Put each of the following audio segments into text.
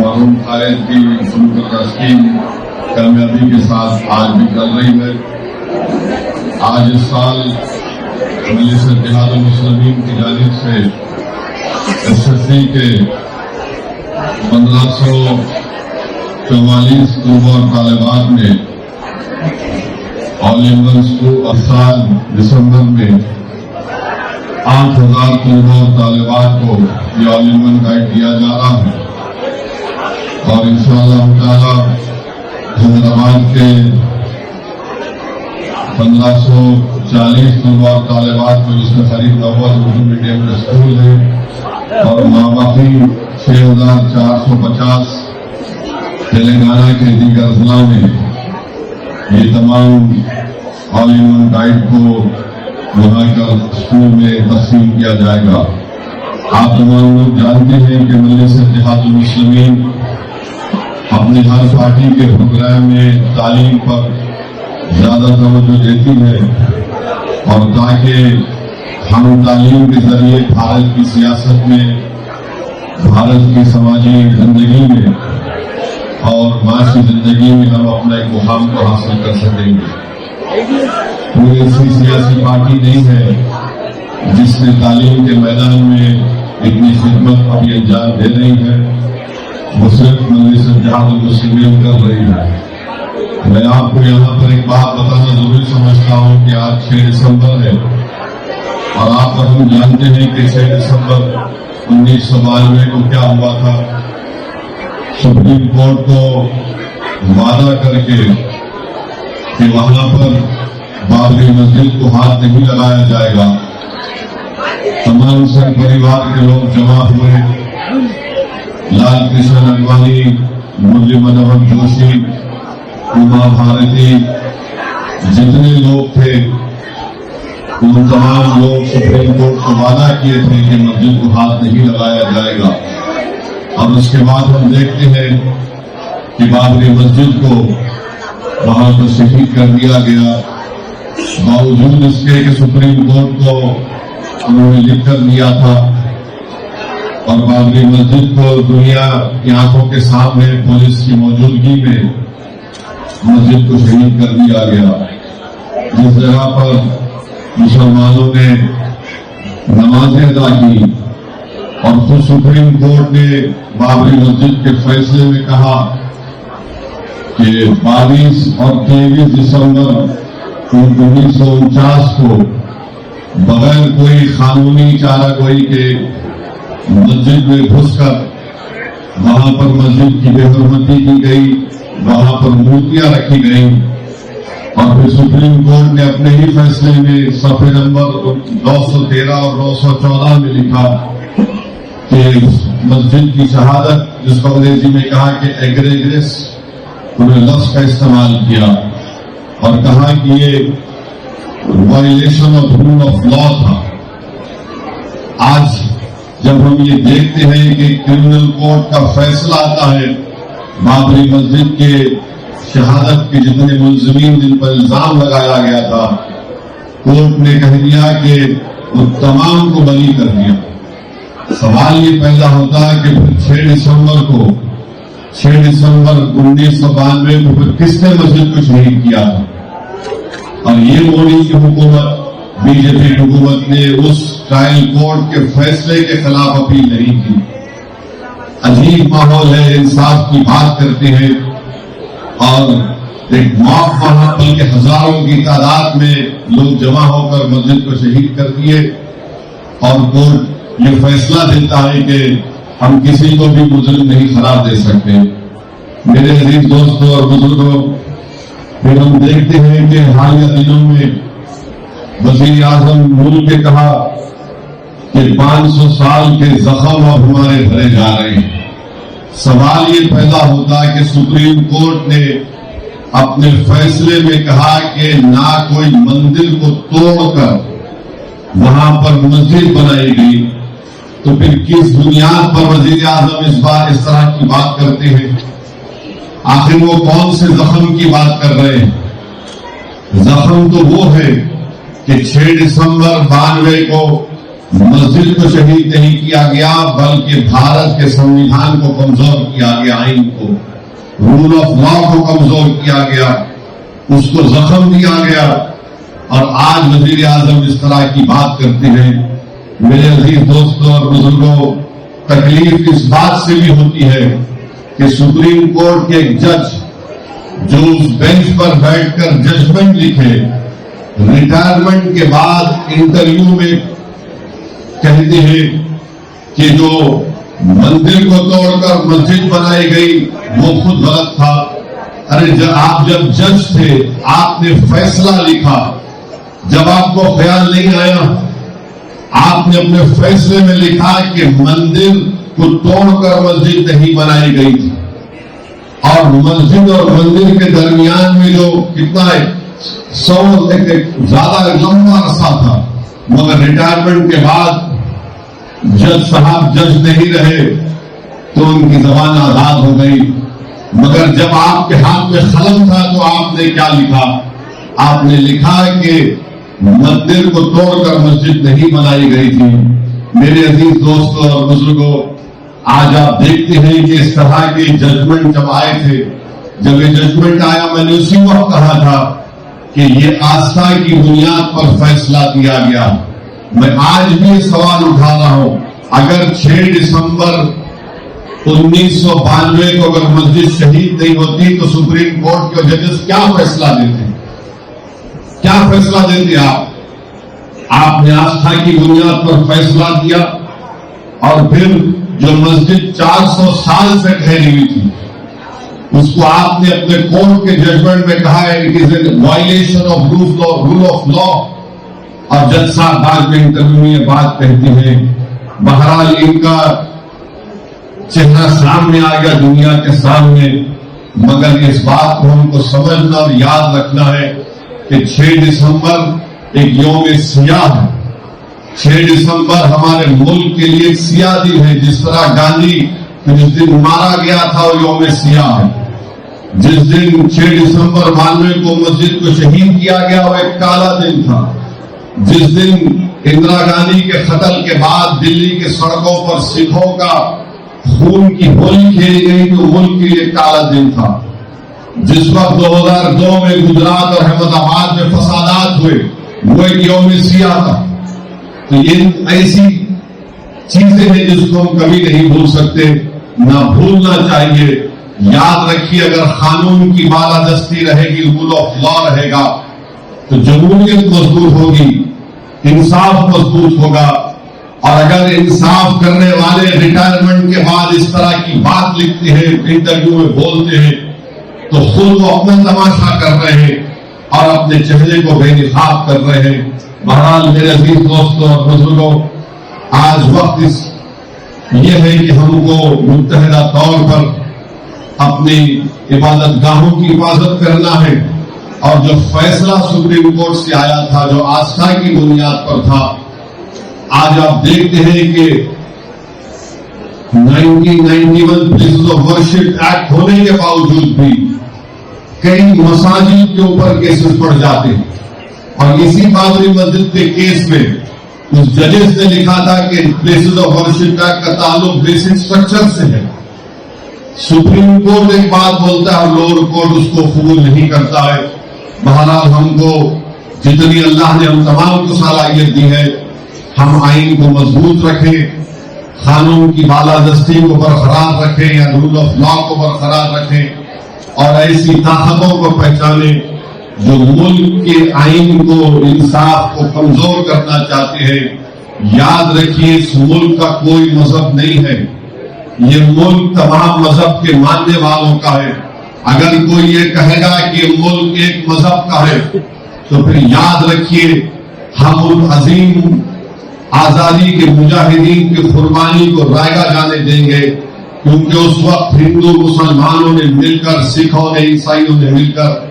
مرحوم خالد کی فنکردہ اسکیم کامیابی کے ساتھ آج بھی چل رہی ہے۔ آج اس سال مجلس اتحاد المسلمین کی جانب سے SSC کے 1544 طلباء اور طالبات نے آل انڈیا اسکول اس سال دسمبر میں 8000 طلباء اور طالبات کو یہ آل انڈیا گائیڈ دیا جا رہا ہے، اور انشاءاللہ تعالی حیدرآباد کے 1540 طلباء اور طالبات کو، جس میں قریب 90 اردو میڈیم کے اسکول ہیں، اور باقی 6450 تلنگانہ کے دیگر اضلاع میں یہ تمام آل انڈیا گائیڈ کو وہاں کر اسکول میں تقسیم کیا جائے گا۔ آپ تمام لوگ جانتے ہیں کہ مجلس اتحاد المسلمین اپنی ہر پارٹی کے پروگرام میں تعلیم پر زیادہ توجہ دیتی ہے، اور تاکہ ہم تعلیم کے ذریعے بھارت کی سیاست میں، بھارت کی سماجی زندگی میں اور معاشی زندگی میں ہم اپنا ایک مقام کو حاصل کر سکیں گے۔ کوئی ایسی سیاسی پارٹی نہیں ہے جس نے تعلیم کے میدان میں اتنی خدمت ابھی انجام دے رہی ہے، وہ صرف مجلس اتحاد المسلمین کر رہی ہے۔ میں آپ کو یہاں پر ایک بات بتانا ضروری سمجھتا ہوں کہ آج 6 دسمبر ہے، اور آپ اور ہم جانتے ہیں کہ 6 دسمبر 1992 کو کیا ہوا تھا۔ سپریم کورٹ کو وعدہ کر کے کہ وہاں پر بابری مسجد کو ہاتھ نہیں لگایا جائے گا، تمام سنگھ پریوار کے لوگ جمع ہوئے، لال کرشن اڈوانی، مرلی منوہر جوشی، اما بھارتی، جتنے لوگ تھے ان تمام لوگ سپریم کورٹ کو وعدہ کیے تھے کہ مسجد کو ہاتھ نہیں لگایا جائے گا، اور اس کے بعد ہم دیکھتے ہیں کہ بابری مسجد کو وہاں پر شہید کر دیا گیا، باوجود اس کے کہ سپریم کورٹ کو انہوں نے لکھ کر دیا تھا، اور بابری مسجد کو دنیا کی آنکھوں کے سامنے پولیس کی موجودگی میں مسجد کو شہید کر دیا گیا۔ جس جگہ پر مسلمانوں نے نمازیں ادا کی، اور خود سپریم کورٹ نے بابری مسجد کے فیصلے میں کہا کہ 22 اور 23 دسمبر 1949 کو بغیر کوئی قانونی چارہ گوئی کے مسجد میں گھس کر وہاں پر مسجد کی بے حرمتی کی گئی، وہاں پر مورتیاں رکھی گئیں، اور پھر سپریم کورٹ نے اپنے ہی فیصلے میں صفحے نمبر 913 اور 914 میں لکھا کہ مسجد کی شہادت، جس کو انگریزی میں کہا کہ ایگریگریس، انہوں نے لفظ کا استعمال کیا اور کہا کہ یہ violation of rule of law تھا۔ آج جب ہم یہ دیکھتے ہیں کہ کرمنل کورٹ کا فیصلہ آتا ہے، بابری مسجد کے شہادت کے جتنے ملزمین جن پر الزام لگایا گیا تھا، کورٹ نے کہہ دیا کہ وہ تمام کو بری کر دیا۔ سوال یہ پیدا ہوتا ہے کہ پھر 6 دسمبر 1992 کو پھر کس نے مسجد کو شہید کیا تھا؟ اور یہ مودی کی حکومت، بی جے پی حکومت نے اس ٹرائل کورٹ کے فیصلے کے خلاف اپیل نہیں کی۔ عجیب ماحول ہے، انصاف کی بات کرتے ہیں، اور ایک موب وہاں بلکہ ہزاروں کی تعداد میں لوگ جمع ہو کر مسجد کو شہید کر دیے، اور کورٹ یہ فیصلہ دیتا ہے کہ ہم کسی کو بھی مجرم نہیں قرار دے سکتے۔ میرے عزیز دوستوں اور بزرگوں، پھر ہم دیکھتے ہیں کہ حالیہ دنوں میں وزیر اعظم ملک نے کہا کہ 500 سال کے زخم اب ہمارے بھرے جا رہے ہیں۔ سوال یہ پیدا ہوتا ہے کہ سپریم کورٹ نے اپنے فیصلے میں کہا کہ نہ کوئی مندر کو توڑ کر وہاں پر مسجد بنائی گئی، تو پھر کس بنیاد پر وزیر اعظم اس طرح کی بات کرتے ہیں؟ آخر وہ کون سے زخم کی بات کر رہے ہیں؟ زخم تو وہ ہے کہ 6 دسمبر 92 کو مسجد کو شہید نہیں کیا گیا بلکہ بھارت کے سنویدھان کو کمزور کیا گیا، آئین کو، رول آف لا کو کمزور کیا گیا، اس کو زخم دیا گیا۔ اور آج وزیر اعظم اس طرح کی بات کرتے ہیں۔ میرے عزیز دوستوں اور بزرگوں، تکلیف اس بات سے بھی ہوتی ہے کہ سپریم کورٹ کے ایک جج جو اس بینچ پر بیٹھ کر ججمنٹ لکھے، ریٹائرمنٹ کے بعد انٹرویو میں کہتے ہیں کہ جو مندر کو توڑ کر مسجد بنائی گئی وہ خود غلط تھا۔ ارے آپ جب جج تھے، آپ نے فیصلہ لکھا، جب آپ کو خیال نہیں آیا، آپ نے اپنے فیصلے میں لکھا کہ مندر کو توڑ کر مسجد نہیں بنائی گئی تھی، اور مسجد اور مندر کے درمیان میں جو کتنا زیادہ لمبا عرصہ تھا، مگر ریٹائرمنٹ کے بعد جج صاحب جج نہیں رہے تو ان کی زبان آزاد ہو گئی۔ مگر جب آپ کے ہاتھ میں قلم تھا تو آپ نے کیا لکھا؟ آپ نے لکھا کہ مندر کو توڑ کر مسجد نہیں بنائی گئی تھی۔ میرے عزیز دوستوں اور بزرگوں، آج آپ دیکھتے ہیں کہ اس طرح کے ججمنٹ جب آئے تھے، جب یہ ججمنٹ آیا، میں نے اسی وقت کہا تھا کہ یہ آستھا کی بنیاد پر فیصلہ دیا گیا۔ میں آج بھی یہ سوال اٹھا رہا ہوں، اگر 6 دسمبر 1992 کو اگر مسجد شہید نہیں ہوتی تو سپریم کورٹ کے ججز کیا فیصلہ دیتے؟ کیا فیصلہ دیتے آپ نے آستھا کی بنیاد پر فیصلہ دیا، اور پھر جو مسجد 400 سال سے ٹھہری ہوئی تھی اس کو آپ نے اپنے کورٹ کے ججمنٹ میں کہا ہے it is a violation of rule of law, اور جج صاحب بعد میں انٹرویو میں یہ بات کہتے ہیں۔ بہرحال ان کا چہرہ سامنے آ گیا دنیا کے سامنے، مگر اس بات کو ہم کو سمجھنا اور یاد رکھنا ہے کہ 6 دسمبر ایک یوم سیاہ ہے۔ 6 دسمبر ہمارے ملک کے لیے ایک سیاہ دن ہے، جس طرح گاندھی جس دن مارا گیا تھا وہ یوم سیاہ ہے۔ جس دن 6 دسمبر 92 کو مسجد کو شہید کیا گیا وہ ایک کالا دن تھا۔ جس دن اندرا گاندھی کے قتل کے بعد دلی کے سڑکوں پر سکھوں کا خون کی ہولی کھیلی گئی تو ملک کے لیے کالا دن تھا۔ جس وقت 2002 میں گجرات اور احمد آباد میں فسادات ہوئے وہ ایک یوم سیاہ تھا۔ تو یہ ایسی چیزیں ہیں جس کو ہم کبھی نہیں بھول سکتے، نہ بھولنا چاہیے۔ یاد رکھیے، اگر قانون کی بالادستی رہے گی، رول آف لا رہے گا تو جمہوریت مضبوط ہوگی، انصاف مضبوط ہوگا۔ اور اگر انصاف کرنے والے ریٹائرمنٹ کے بعد اس طرح کی بات لکھتے ہیں، انٹرویو میں بولتے ہیں، تو خود وہ اپنا تماشا کر رہے ہیں اور اپنے چہرے کو بے نقاب کر رہے ہیں۔ بہرحال میرے عزیز دوستوں اور بزرگوں، آج وقت یہ ہے کہ ہم کو متحدہ طور پر اپنی عبادت گاہوں کی حفاظت کرنا ہے، اور جو فیصلہ سپریم کورٹ سے آیا تھا جو آستھا کی بنیاد پر تھا، آج آپ دیکھتے ہیں کہ 1991 پلیسز آف ورشپ ایکٹ ہونے کے باوجود بھی کئی مساجد کے اوپر کیسز پڑ جاتے ہیں۔ اور اسی بابری مسجد کے کیس میں اس ججز نے لکھا تھا کہ پلیسز آف ورشپ ایکٹ کا تعلق بیسک اسٹرکچر سے ہے۔ سپریم کورٹ ایک بات بولتا ہے اور لوور کورٹ اس کو قبول نہیں کرتا ہے۔ بہرحال ہم کو جتنی اللہ نے ہم تمام کو صلاحیت دی ہے، ہم آئین کو مضبوط رکھیں، قانون کی بالادستی کو برقرار رکھیں یا رول آف لا کو برقرار رکھیں، اور ایسی طاقتوں کو پہچانیں جو ملک کے آئین کو، انصاف کو کمزور کرنا چاہتے ہیں۔ یاد رکھیے، اس ملک کا کوئی مذہب نہیں ہے، یہ ملک تمام مذہب کے ماننے والوں کا ہے۔ اگر کوئی یہ کہے گا کہ ملک ایک مذہب کا ہے تو پھر یاد رکھیے ہم ان عظیم آزادی کے مجاہدین کی قربانی کو رائگاں جانے دیں گے، کیونکہ اس وقت ہندو مسلمانوں نے مل کر، سکھوں نے، عیسائیوں نے مل کر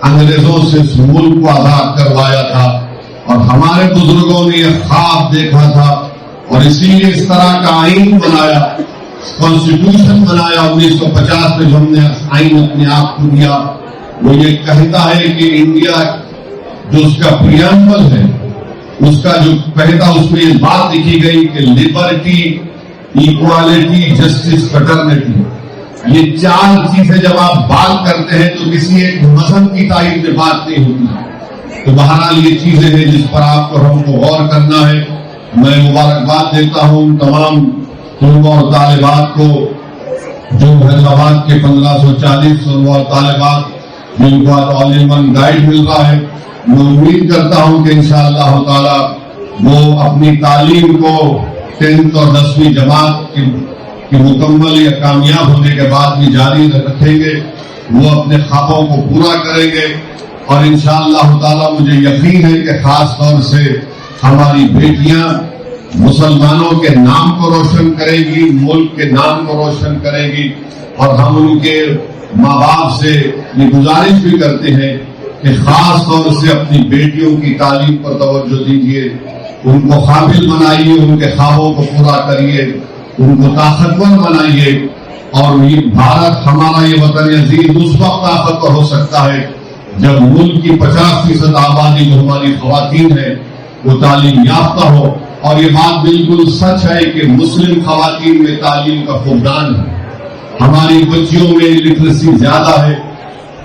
انگریزوں سے اس ملک کو آزاد کروایا تھا، اور ہمارے بزرگوں نے یہ خواب دیکھا تھا، اور اسی لیے اس طرح کا آئین بنایا، کانسٹیٹیوشن بنایا 1950 میں جو ہم نے آئین اپنے آپ کو دیا۔ وہ یہ کہتا ہے کہ انڈیا جو اس کا پریامبل ہے اس کا جو کہتا اس میں یہ بات لکھی گئی کہ لبرٹی، ایکوالٹی، جسٹس، فٹرنیٹی، یہ 4 چیزیں جب آپ بات کرتے ہیں تو کسی ایک مذہب کی تائید میں بات نہیں ہوتی. تو بہرحال یہ چیزیں ہیں جس پر ہم کو غور کرنا ہے. میں مبارکباد دیتا ہوں تمام طلباء اور طالبات کو جو حیدرآباد کے 1540 طلباء اور طالبات جن کو آل ان ون گائیڈ مل رہا ہے. میں امید کرتا ہوں کہ انشاءاللہ تعالی وہ اپنی تعلیم کو 10th اور 10ویں جماعت کی مکمل یا کامیاب ہونے کے بعد بھی جاری رکھیں گے. وہ اپنے خوابوں کو پورا کریں گے اور انشاءاللہ تعالی مجھے یقین ہے کہ خاص طور سے ہماری بیٹیاں مسلمانوں کے نام کو روشن کریں گی، ملک کے نام کو روشن کریں گی. اور ہم ان کے ماں باپ سے یہ گزارش بھی کرتے ہیں کہ خاص طور سے اپنی بیٹیوں کی تعلیم پر توجہ دیجیے، ان کو قابل بنائیے، ان کے خوابوں کو پورا کریے، ان کو طاقتور بنائیے. اور یہ بھارت ہمارا یہ وطن عزیز اس وقت طاقتور ہو سکتا ہے جب ملک کی 50% آبادی جو ہماری خواتین ہیں وہ تعلیم یافتہ ہو. اور یہ بات بالکل سچ ہے کہ مسلم خواتین میں تعلیم کا فقدان ہے. ہماری بچیوں میں لٹریسی زیادہ ہے،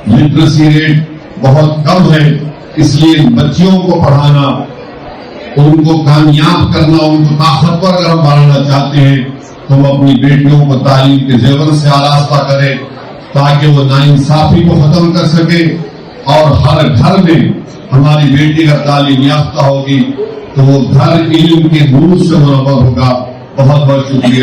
لٹریسی ریٹ بہت کم ہے. اس لیے بچیوں کو پڑھانا، ان کو کامیاب کرنا، ان کو طاقتور اگر ہم بنانا چاہتے ہیں تو ہم اپنی بیٹیوں کو تعلیم کے زیور سے آراستہ کریں تاکہ وہ ناانصافی کو ختم کر سکے. اور ہر گھر میں ہماری بیٹی اگر تعلیم یافتہ ہوگی تو وہ گھر علم کے نور سے منور ہوگا. بہت بہت شکریہ.